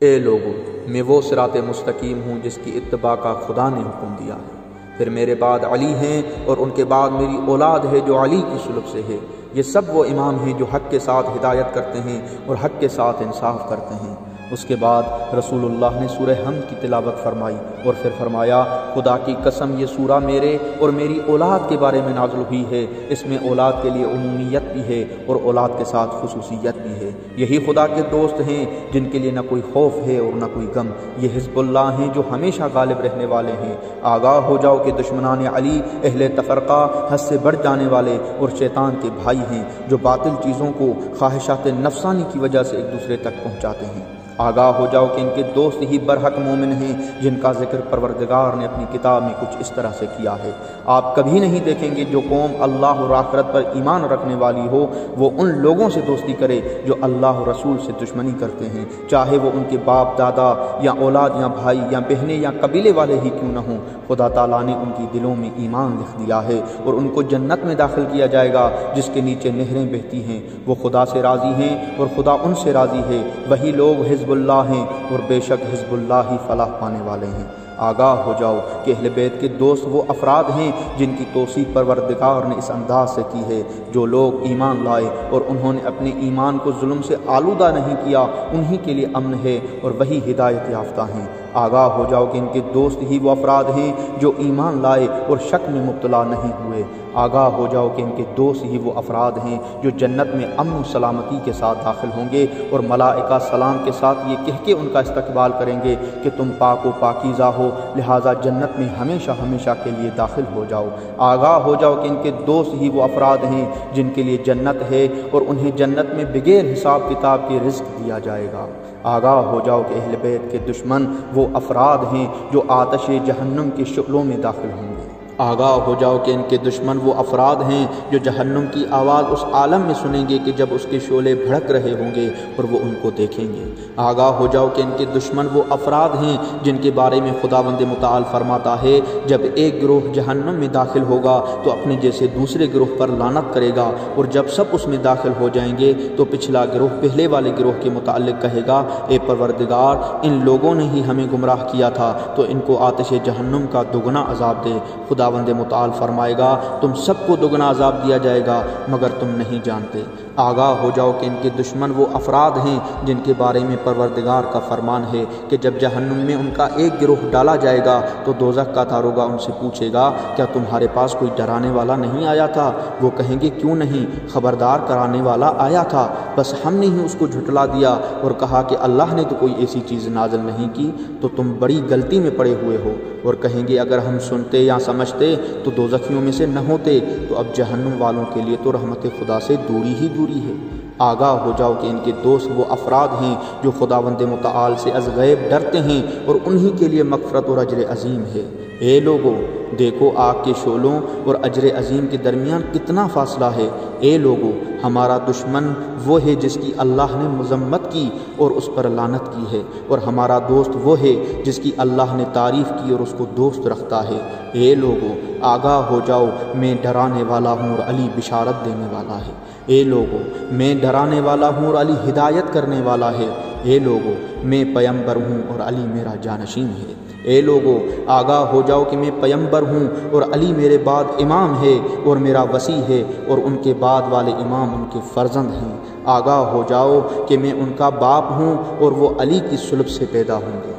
اے لوگو، میں وہ صراط مستقیم ہوں جس کی اتباع کا خدا نے حکم دیا ہے۔ پھر میرے بعد علی ہیں اور ان کے بعد میری اولاد ہے جو علی کی سلب سے ہے۔ یہ سب وہ امام ہیں جو حق کے ساتھ ہدایت کرتے ہیں اور حق کے ساتھ انصاف کرتے ہیں۔ اس کے بعد رسول اللہ نے سورہ حمد کی تلاوت فرمائی اور پھر فرمایا، خدا کی قسم یہ سورہ میرے اور میری اولاد کے بارے میں نازل ہوئی ہے۔ اس میں اولاد کے لیے عمومیت بھی ہے اور اولاد کے ساتھ خصوصیت بھی ہے۔ یہی خدا کے دوست ہیں جن کے لیے نہ کوئی خوف ہے اور نہ کوئی غم۔ یہ حزب اللہ ہیں جو ہمیشہ غالب رہنے والے ہیں۔ آگاہ ہو جاؤ کہ دشمنان علی اہل تفرقہ حد سے بڑھ جانے والے اور شیطان کے بھائی ہیں جو باطل چیزوں کو خواہشات نفسانی کی وجہ سے ایک دوسرے تک پہنچاتے ہیں۔ آگاہ ہو جاؤ کہ ان کے دوست ہی برحق مومن ہیں جن کا ذکر پروردگار نے اپنی کتاب میں کچھ اس طرح سے کیا ہے۔ آپ کبھی نہیں دیکھیں گے جو قوم اللہ اور آخرت پر ایمان رکھنے والی ہو وہ ان لوگوں سے دوستی کرے جو اللہ اور رسول سے دشمنی کرتے ہیں، چاہے وہ ان کے باپ دادا یا اولاد یا بھائی یا بہنیں یا قبیلے والے ہی کیوں نہ ہوں۔ خدا تعالیٰ نے ان کی دلوں میں ایمان لکھ دیا ہے اور ان کو جنت میں داخل کیا جائے گا جس کے نیچے نہریں بہتی ہیں۔ وہ خدا سے راضی ہیں اور خدا ان سے راضی ہے۔ وہی لوگ حزب اللہ ہیں اور بے شک حزب اللہ ہی فلاح پانے والے ہیں۔ آگاہ ہو جاؤ کہ اہل بیت کے دوست وہ افراد ہیں جن کی توصیف پروردگار نے اس انداز سے کی ہے، جو لوگ ایمان لائے اور انہوں نے اپنے ایمان کو ظلم سے آلودہ نہیں کیا، انہی کے لیے امن ہے اور وہی ہدایت یافتہ ہیں۔ آگاہ ہو جاؤ کہ ان کے دوست ہی وہ افراد ہیں جو ایمان لائے اور شک میں مبتلا نہیں ہوئے۔ آگاہ ہو جاؤ کہ ان کے دوست ہی وہ افراد ہیں جو جنت میں امن و سلامتی کے ساتھ داخل ہوں گے اور ملائکہ سلام کے ساتھ یہ کہہ کے ان کا استقبال کریں گے کہ تم پاک و پاکیزہ ہو، لہٰذا جنت میں ہمیشہ ہمیشہ کے لیے داخل ہو جاؤ۔ آگاہ ہو جاؤ کہ ان کے دوست ہی وہ افراد ہیں جن کے لیے جنت ہے اور انہیں جنت میں بغیر حساب کتاب کے رزق دیا جائے گا۔ آگاہ ہو جاؤ کہ اہل بیت کے دشمن وہ افراد ہیں جو آتش جہنم کے شعلوں میں داخل ہوں گے۔ آگاہ ہو جاؤ کہ ان کے دشمن وہ افراد ہیں جو جہنم کی آواز اس عالم میں سنیں گے کہ جب اس کے شعلے بھڑک رہے ہوں گے اور وہ ان کو دیکھیں گے۔ آگاہ ہو جاؤ کہ ان کے دشمن وہ افراد ہیں جن کے بارے میں خداوند متعال فرماتا ہے، جب ایک گروہ جہنم میں داخل ہوگا تو اپنے جیسے دوسرے گروہ پر لعنت کرے گا، اور جب سب اس میں داخل ہو جائیں گے تو پچھلا گروہ پہلے والے گروہ کے متعلق کہے گا، اے پروردگار، ان لوگوں نے ہی ہمیں گمراہ کیا تھا تو ان کو آتش جہنم کا دگنا عذاب دے۔ خداوند متعال فرمائے گا، تم سب کو دگنا عذاب دیا جائے گا مگر تم نہیں جانتے۔ آگاہ ہو جاؤ کہ ان کے دشمن وہ افراد ہیں جن کے بارے میں پروردگار کا فرمان ہے کہ جب جہنم میں ان کا ایک گروہ ڈالا جائے گا تو دوزخ کا داروغہ ان سے پوچھے گا، کیا تمہارے پاس کوئی ڈرانے والا نہیں آیا تھا؟ وہ کہیں گے، کیوں نہیں، خبردار کرانے والا آیا تھا، بس ہم نے ہی اس کو جھٹلا دیا اور کہا کہ اللہ نے تو کوئی ایسی چیز نازل نہیں کی، تو تم بڑی غلطی میں پڑے ہوئے ہو۔ اور کہیں گے، اگر ہم سنتے یا سمجھتے تو دوزخیوں میں سے نہ ہوتے، تو اب جہنم والوں کے لیے تو رحمت خدا سے دوری ہی دوری ہے۔ آگاہ ہو جاؤ کہ ان کے دوست وہ افراد ہیں جو خداوند متعال سے از غیب ڈرتے ہیں اور انہی کے لیے مغفرت اور اجر عظیم ہے۔ اے لوگو، دیکھو آگ کے شعلوں اور اجر عظیم کے درمیان کتنا فاصلہ ہے۔ اے لوگو، ہمارا دشمن وہ ہے جس کی اللہ نے مذمت کی اور اس پر لعنت کی ہے، اور ہمارا دوست وہ ہے جس کی اللہ نے تعریف کی اور اس کو دوست رکھتا ہے۔ اے لوگو، آگاہ ہو جاؤ، میں ڈرانے والا ہوں اور علی بشارت دینے والا ہے۔ اے لوگو، میں ڈرانے والا ہوں اور علی ہدایت کرنے والا ہے۔ اے لوگو، میں پیمبر ہوں اور علی میرا جانشین ہے۔ اے لوگو، آگاہ ہو جاؤ کہ میں پیمبر ہوں اور علی میرے بعد امام ہے اور میرا وصی ہے، اور ان کے بعد والے امام ان کے فرزند ہیں۔ آگاہ ہو جاؤ کہ میں ان کا باپ ہوں اور وہ علی کی صلب سے پیدا ہوں گے۔